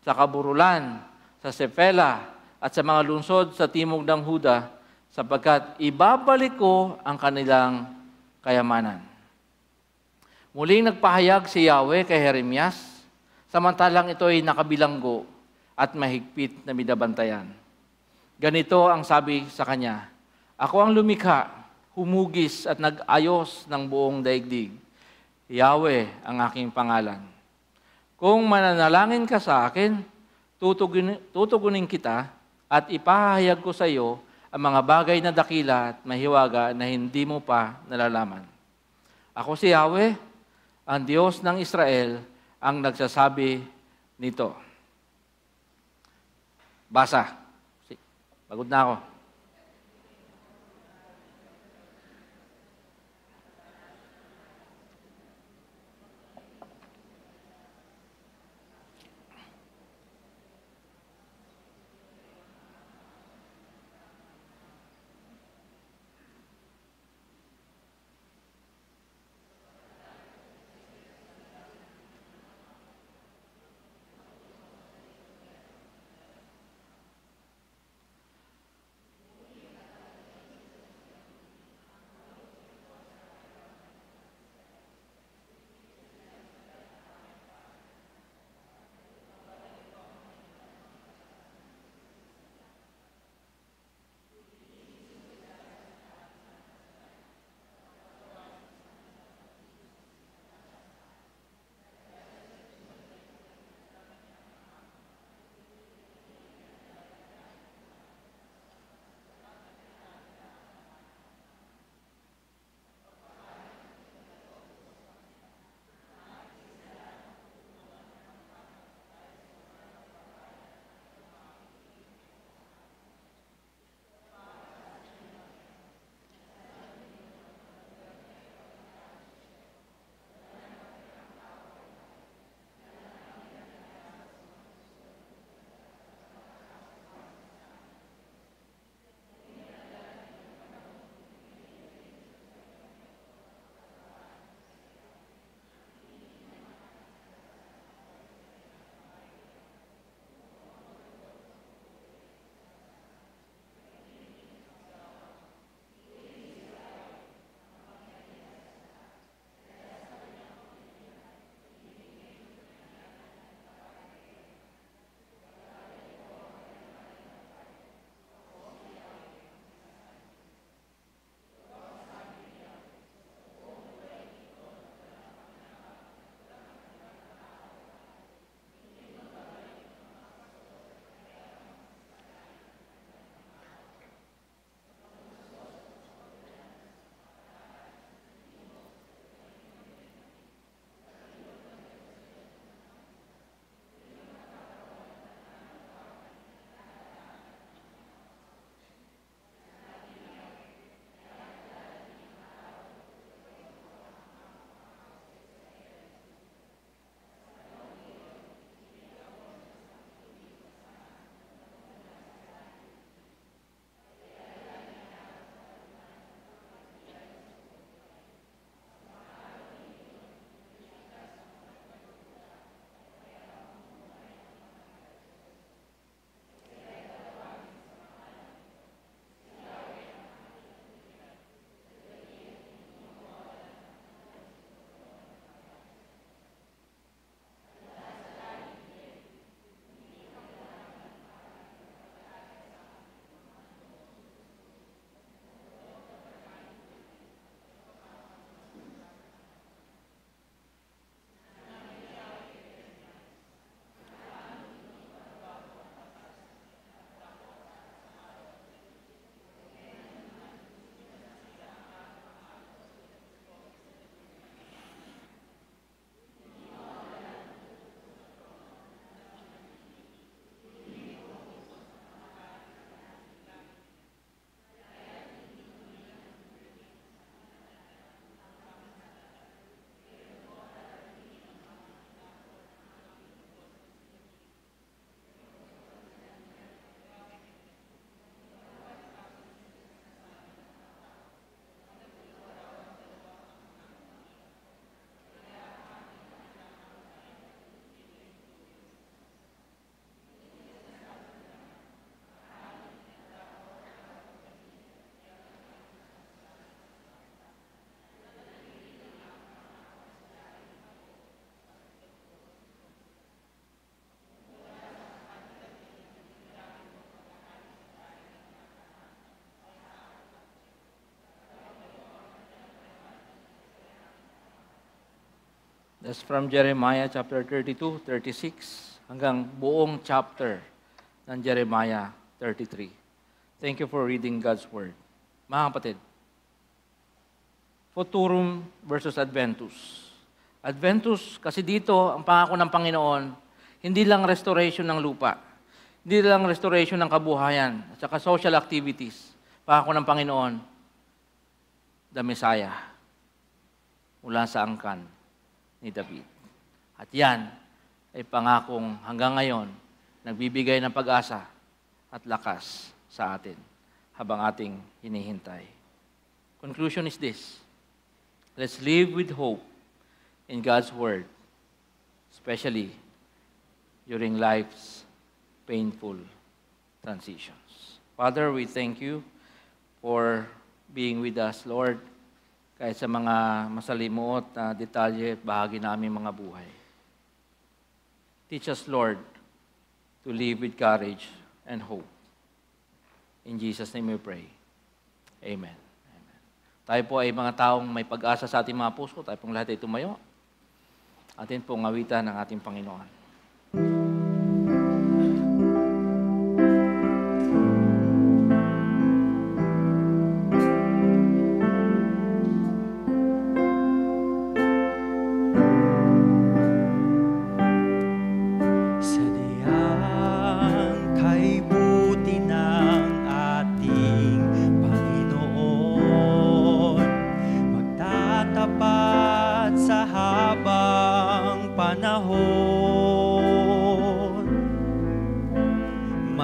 sa Kaburulan, sa Sefela, at sa mga lungsod sa timog ng Huda, sapagkat ibabalik ko ang kanilang kayamanan. Muling nagpahayag si Yahweh kay Jeremias, samantalang ito ay nakabilanggo at mahigpit na binabantayan. Ganito ang sabi sa kanya, ako ang lumikha, humugis at nag-ayos ng buong daigdig. Yahweh ang aking pangalan. Kung mananalangin ka sa akin, tutugunin kita at ipahayag ko sa iyo ang mga bagay na dakila at mahiwaga na hindi mo pa nalalaman. Ako si Yahweh, ang Diyos ng Israel, ang nagsasabi nito. Basa. Pagod na ako. That's from Jeremiah chapter 32, 36, hanggang buong chapter ng Jeremiah 33. Thank you for reading God's Word. Mga kapatid, Futurum versus Adventus. Adventus, kasi dito, ang pangako ng Panginoon, hindi lang restoration ng lupa, hindi lang restoration ng kabuhayan, at saka social activities. Pangako ng Panginoon, the Messiah, mula sa angkan ni David. At yan ay pangakong hanggang ngayon, nagbibigay ng pag-asa at lakas sa atin habang ating hinihintay. Conclusion is this: let's live with hope in God's Word, especially during life's painful transitions. Father, we thank you for being with us, Lord, kahit sa mga masalimuot na detalye at bahagi namin mga buhay. Teach us, Lord, to live with courage and hope. In Jesus' name we pray. Amen. Amen. Tayo po ay mga taong may pag-asa sa ating mga puso. Tayo pong lahat ay tumayo. Atin pong awitan ng ating Panginoon.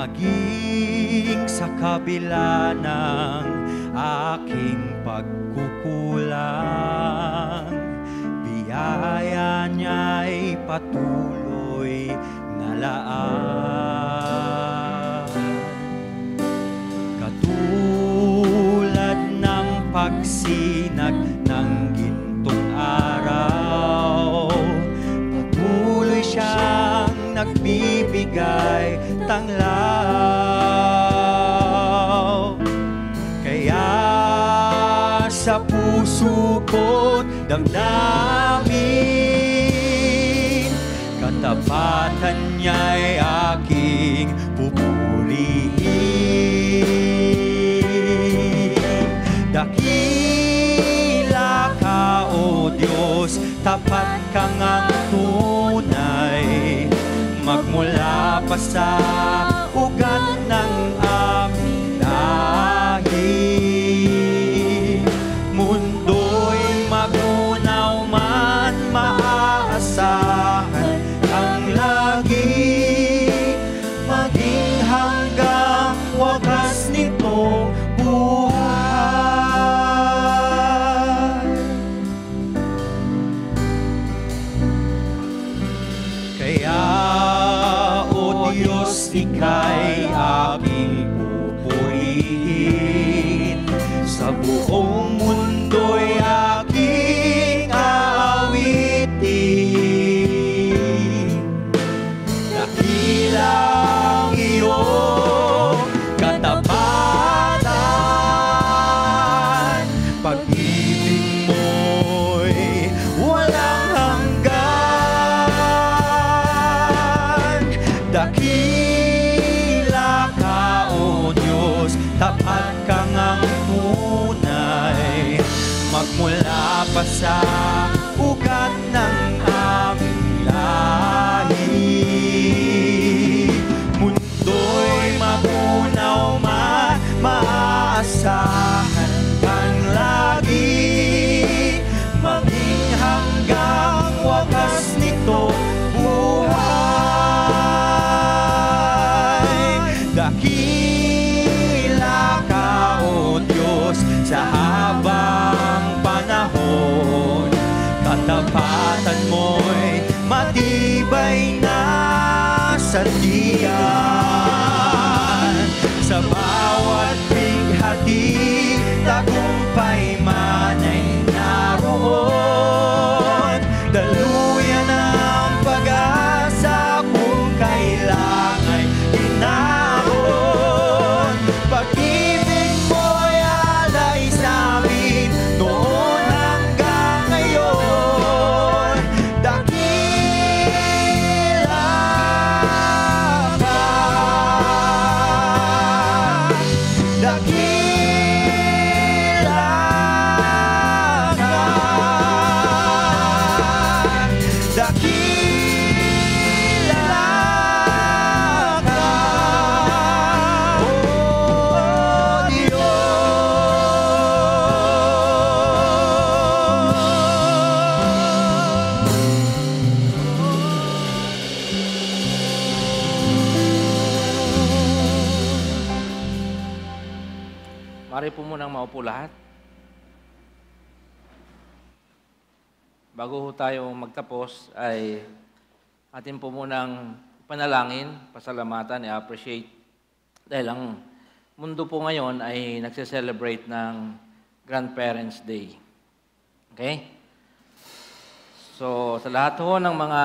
Maging sa kabila ng aking pagkukulang, biyaya niya'y patuloy na laan. Katulad ng pagsinag ng gintong araw, patuloy siyang nagbibigay tanglaw. Kaya sa puso ko't damdamin, katapatan niya'y aking pupurihin. Dakila ka, O Diyos, tapat kang ang tunay, magmula pa sa ugat ng aming lahi. Mundo'y magunaw man, maaasahan ang lagi, maging hanggang wakas nitong buhay. Kaya Diyos, ika'y aking pupurihin, sa buong mundo'y aking aawitin. Dakilang iyong katapatan, pag-ibig mo'y walang hanggan. Dakila ka, O Diyos, tapat kang ang tunay, magmula pa sa ugat ng aming lahi. Mundo'y magunaw man, maaasahan kang lagi, maging hanggang wakas nito buhay. Dakila ka, O Diyos, sa habang panahon, katapatan mo'y matibay na sandigan. Sa bawat bighati, tagumpay man ay naroon, daluyan ang pag-asa kung kailangan inaon. Pag-ibig mo'y alay sa amin noon hanggang ngayon. Mari po munang maupo lahat. Bago tayo magtapos ay atin po munang panalangin, pasalamatan, i-appreciate. Dahil ang mundo po ngayon ay nagse-celebrate ng Grandparents' Day. Okay? So, sa lahat ho ng mga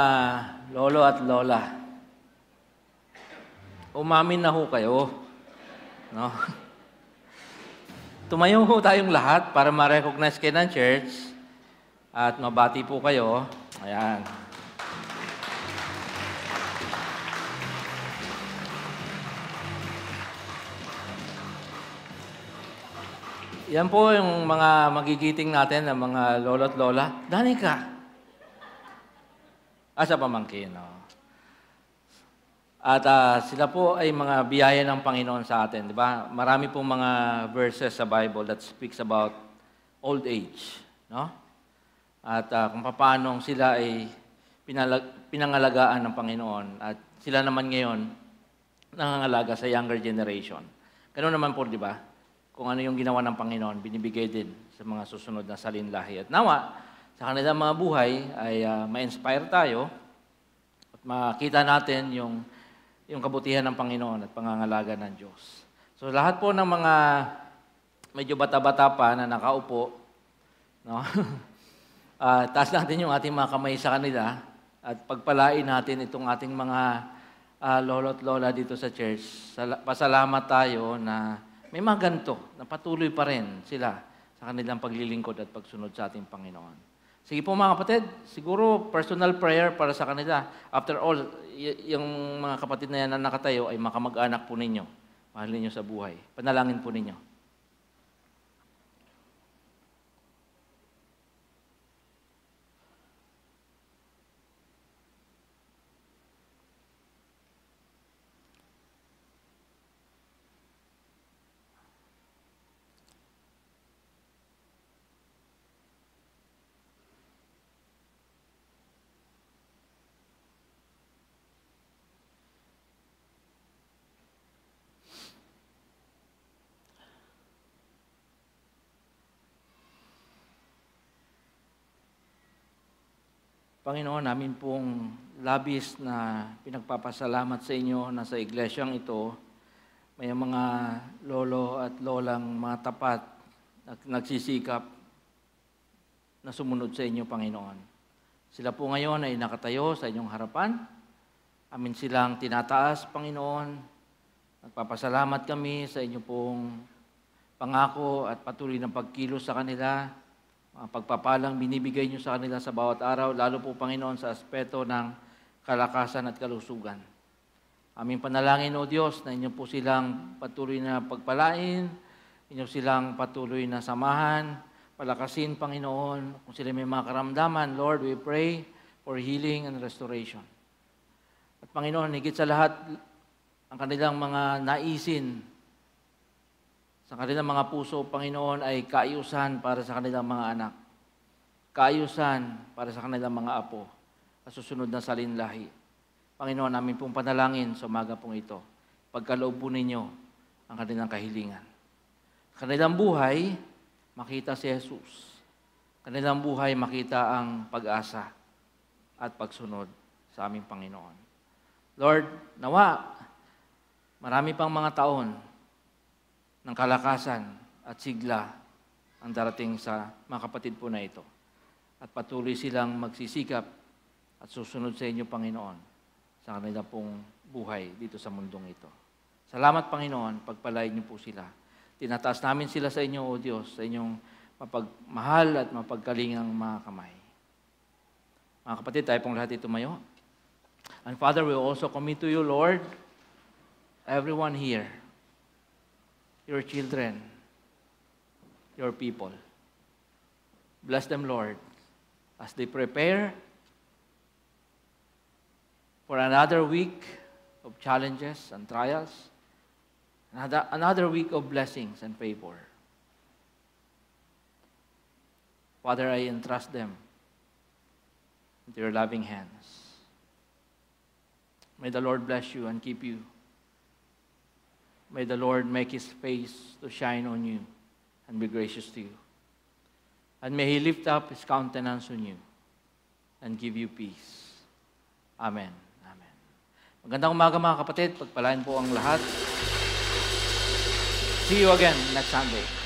lolo at lola, umamin na ho kayo. No? Tumayo ho tayong lahat para ma-recognize kayo ng church at mabati po kayo. Ayan. Yan po yung mga magigiting natin ng mga lolo at lola. Danica. Sa pamangkin. No? At sila po ay mga biyaya ng Panginoon sa atin. Di ba? Marami pong mga verses sa Bible that speaks about old age. No? At kung paano sila ay pinangalagaan ng Panginoon. At sila naman ngayon nangangalaga sa younger generation. Ganun naman po, di ba? Kung ano yung ginawa ng Panginoon, binibigay din sa mga susunod na salinlahi. At nawa, sa kanilang mga buhay ay ma-inspire tayo at makita natin yung kabutihan ng Panginoon at pangangalaga ng Diyos. So lahat po ng mga medyo bata-bata pa na nakaupo, no? Taas natin yung ating mga kamay sa kanila at pagpalain natin itong ating mga lolo at lola dito sa church. Pasalamat tayo na may mga ganito na patuloy pa rin sila sa kanilang paglilingkod at pagsunod sa ating Panginoon. Sige po mga kapatid, siguro personal prayer para sa kanila. After all, yung mga kapatid na yan na nakatayo ay makamag-anak po ninyo. Mahalin ninyo sa buhay. Panalangin po ninyo. Panginoon, namin pong labis na pinagpapasalamat sa inyo na sa iglesyang ito, may mga lolo at lolang mga tapat na nagsisikap na sumunod sa inyo, Panginoon. Sila po ngayon ay nakatayo sa inyong harapan. Amin silang tinataas, Panginoon. Nagpapasalamat kami sa inyo pong pangako at patuloy ng pagkilos sa kanila. Pagpapalang binibigay niyo sa kanila sa bawat araw, lalo po, Panginoon, sa aspeto ng kalakasan at kalusugan. Aming panalangin, O Diyos, na inyo po silang patuloy na pagpalain, inyo silang patuloy na samahan, palakasin, Panginoon. Kung sila may mga karamdaman, Lord, we pray for healing and restoration. At Panginoon, higit sa lahat, ang kanilang mga naisin sa kanilang mga puso, Panginoon, ay kaayusan para sa kanilang mga anak. Kaayusan para sa kanilang mga apo sa susunod na salinlahi. Panginoon, namin pong panalangin sa umaga pong ito. Pagkaloob po ninyo ang kanilang kahilingan. Kanilang buhay, makita si Jesus. Kanilang buhay, makita ang pag-asa at pagsunod sa aming Panginoon. Lord, nawa, marami pang mga taon ng kalakasan at sigla ang darating sa mga kapatid po na ito. At patuloy silang magsisikap at susunod sa inyo, Panginoon, sa kanila pong buhay dito sa mundong ito. Salamat, Panginoon, pagpalain niyo po sila. Tinataas namin sila sa inyo, O Diyos, sa inyong mapagmahal at mapagkalingang mga kamay. Mga kapatid, tayo pong lahat tumayo. And Father, we also commit to you, Lord, everyone here, your children, your people. Bless them, Lord, as they prepare for another week of challenges and trials, another week of blessings and favor. Father, I entrust them into your loving hands. May the Lord bless you and keep you. May the Lord make His face to shine on you and be gracious to you. And may He lift up His countenance on you and give you peace. Amen. Amen. Magandang umaga mga kapatid. Pagpalain po ang lahat. See you again next Sunday.